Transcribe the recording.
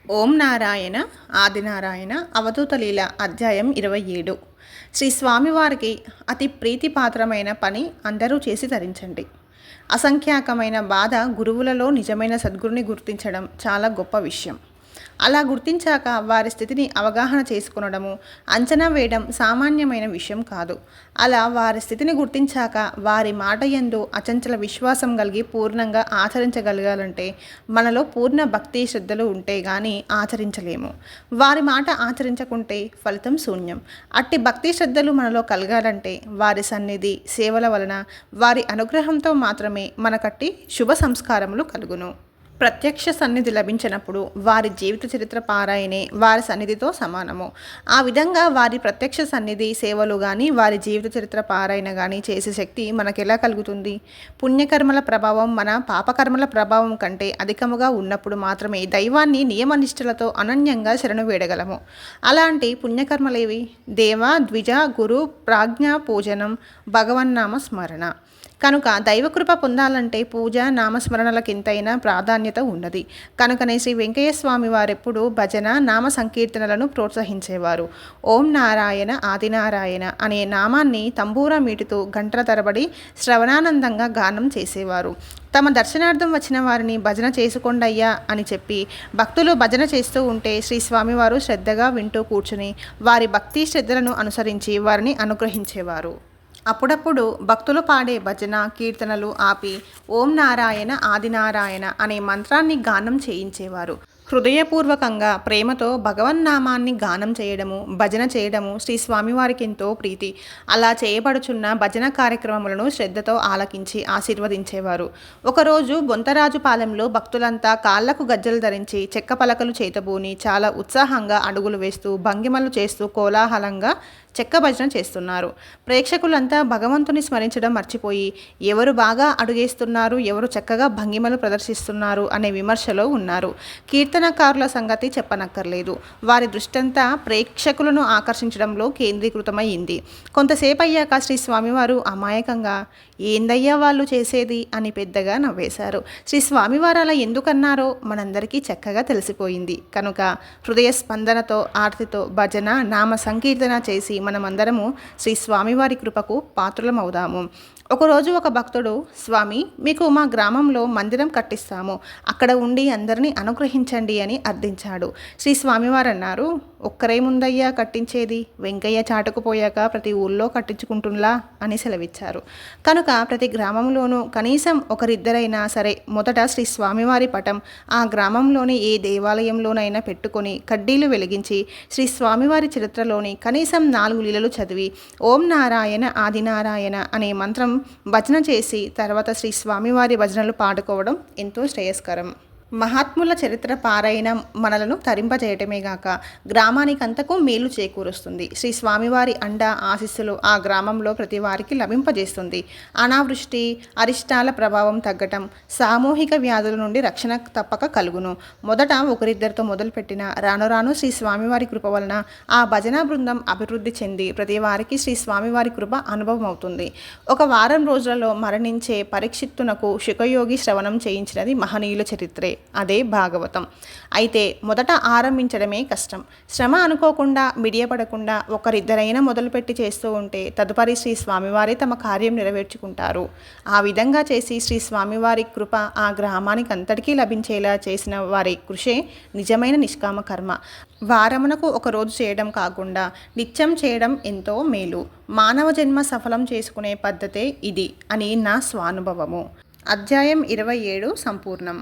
ఓం నారాయణ ఆదినారాయణ అవధూతలీల అధ్యాయం 27. శ్రీ స్వామివారికి అతి ప్రీతిపాత్రమైన పని అందరూ చేసి తరించండి. అసంఖ్యాకమైన బాధ గురువులలో నిజమైన సద్గురుని గుర్తించడం చాలా గొప్ప విషయం. అలా గుర్తించాక వారి స్థితిని అవగాహన చేసుకొనడము, అంచనా వేయడం సామాన్యమైన విషయం కాదు. అలా వారి స్థితిని గుర్తించాక వారి మాట యందు అచంచల విశ్వాసం కలిగి పూర్ణంగా ఆచరించగలగాలంటే మనలో పూర్ణ భక్తి శ్రద్ధలు ఉంటే గానీ ఆచరించలేము. వారి మాట ఆచరించకుంటే ఫలితం శూన్యం. అట్టి భక్తి శ్రద్ధలు మనలో కలగాలంటే వారి సన్నిధి సేవల వలన వారి అనుగ్రహంతో మాత్రమే మనకట్టి శుభ సంస్కారములు కలుగును. ప్రత్యక్ష సన్నిధి లభించినప్పుడు వారి జీవిత చరిత్ర పారాయణే వారి సన్నిధితో సమానము. ఆ విధంగా వారి ప్రత్యక్ష సన్నిధి సేవలు కానీ వారి జీవిత చరిత్ర పారాయణ కానీ చేసే శక్తి మనకెలా కలుగుతుంది? పుణ్యకర్మల ప్రభావం మన పాపకర్మల ప్రభావం కంటే అధికముగా ఉన్నప్పుడు మాత్రమే దైవాన్ని నియమనిష్టలతో అనన్యంగా శరణు వేడగలము. అలాంటి పుణ్యకర్మలేవి? దేవ ద్విజ గురు ప్రాజ్ఞ పూజనం భగవన్నామ స్మరణ. కనుక దైవకృప పొందాలంటే పూజ నామస్మరణలకింతైనా ప్రాధాన్యత ఉన్నది. కనుకనే శ్రీ వెంకయ్య స్వామి వారెప్పుడు భజన నామ సంకీర్తనలను ప్రోత్సహించేవారు. ఓం నారాయణ ఆదినారాయణ అనే నామాన్ని తంబూరా మీటుతూ గంటల తరబడి శ్రవణానందంగా గానం చేసేవారు. తమ దర్శనార్థం వచ్చిన వారిని భజన చేసుకోండయ్యా అని చెప్పి భక్తులు భజన చేస్తూ ఉంటే శ్రీ స్వామివారు శ్రద్ధగా వింటూ కూర్చుని వారి భక్తి శ్రద్ధలను అనుసరించి వారిని అనుగ్రహించేవారు. అప్పుడప్పుడు భక్తులు పాడే భజన కీర్తనలు ఆపి ఓం నారాయణ ఆదినారాయణ అనే మంత్రాన్ని గానం చేయించేవారు. హృదయపూర్వకంగా ప్రేమతో భగవన్నామాన్ని గానం చేయడము భజన చేయడము శ్రీ స్వామివారికి ఎంతో ప్రీతి. అలా చేయబడుచున్న భజన కార్యక్రమములను శ్రద్ధతో ఆలకించి ఆశీర్వదించేవారు. ఒకరోజు బొంతరాజుపాలెంలో భక్తులంతా కాళ్లకు గజ్జలు ధరించి చెక్క పలకలు చేతబూని చాలా ఉత్సాహంగా అడుగులు వేస్తూ భంగిమలు చేస్తూ కోలాహలంగా చెక్క భజన చేస్తున్నారు. ప్రేక్షకులంతా భగవంతుని స్మరించడం మర్చిపోయి ఎవరు బాగా అడుగేస్తున్నారు, ఎవరు చక్కగా భంగిమలు ప్రదర్శిస్తున్నారు అనే విమర్శలో ఉన్నారు. కీర్తనకారుల సంగతి చెప్పనక్కర్లేదు. వారి దృష్టంతా ప్రేక్షకులను ఆకర్షించడంలో కేంద్రీకృతమైంది. కొంతసేపు అయ్యాక శ్రీ స్వామివారు అమాయకంగా ఏందయ్యా వాళ్ళు చేసేది అని పెద్దగా నవ్వేశారు. శ్రీ స్వామివారు అలా ఎందుకన్నారో మనందరికీ చక్కగా తెలిసిపోయింది. కనుక హృదయ స్పందనతో ఆర్తితో భజన నామ సంకీర్తన చేసి మనమందరము శ్రీ స్వామివారి కృపకు పాత్రులమవుదాము. ఒకరోజు ఒక భక్తుడు, స్వామి మీకు మా గ్రామంలో మందిరం కట్టిస్తాము, అక్కడ ఉండి అందరినీ అనుగ్రహించండి అని అర్థించాడు. శ్రీ స్వామివారు అన్నారు, ఒక్కరేముందయ్యా కట్టించేది, వెంకయ్య చాటుకుపోయాక ప్రతి ఊళ్ళో కట్టించుకుంటున్నా అని సెలవిచ్చారు. కనుక ప్రతి గ్రామంలోనూ కనీసం ఒకరిద్దరైనా సరే మొదట శ్రీ స్వామివారి పటం ఆ గ్రామంలోని ఏ దేవాలయంలోనైనా పెట్టుకొని కడ్డీలు వెలిగించి శ్రీ స్వామివారి చరిత్రలోని కనీసం 4 లీలలు చదివి ఓం నారాయణ ఆదినారాయణ అనే మంత్రం భజన చేసి తర్వాత శ్రీ స్వామివారి భజనలు పాడుకోవడం ఎంతో శ్రేయస్కరం. మహాత్ముల చరిత్ర పారాయణం మనలను తరింపజేయటమే గాక గ్రామానికంతకు మేలు చేకూరుస్తుంది. శ్రీ స్వామివారి అండ ఆశీస్సులు ఆ గ్రామంలో ప్రతి వారికి లభింపజేస్తుంది. అనావృష్టి అరిష్టాల ప్రభావం తగ్గటం, సామూహిక వ్యాధుల నుండి రక్షణ తప్పక కలుగును. మొదట ఒకరిద్దరితో మొదలుపెట్టిన రాను రాను శ్రీ స్వామివారి కృప వలన ఆ భజనా బృందం అభివృద్ధి చెంది ప్రతి వారికి శ్రీ స్వామివారి కృప అనుభవం అవుతుంది. ఒక వారం రోజులలో మరణించే పరీక్షిత్తునకు శుకయోగి శ్రవణం చేయించినది మహనీయుల చరిత్రే, అదే భాగవతం. అయితే మొదట ఆరంభించడమే కష్టం. శ్రమ అనుకోకుండా మిడియపడకుండా ఒకరిద్దరైనా మొదలుపెట్టి చేస్తూ ఉంటే తదుపరి శ్రీ స్వామివారి తమ కార్యం నెరవేర్చుకుంటారు. ఆ విధంగా చేసి శ్రీ స్వామివారి కృప ఆ గ్రామానికి అంతటికీ లభించేలా చేసిన వారి కృషే నిజమైన నిష్కామ కర్మ. వారమునకు ఒకరోజు చేయడం కాకుండా నిత్యం చేయడం ఎంతో మేలు. మానవ జన్మ సఫలం చేసుకునే పద్ధతే ఇది అని నా స్వానుభవము. అధ్యాయం 27 సంపూర్ణం.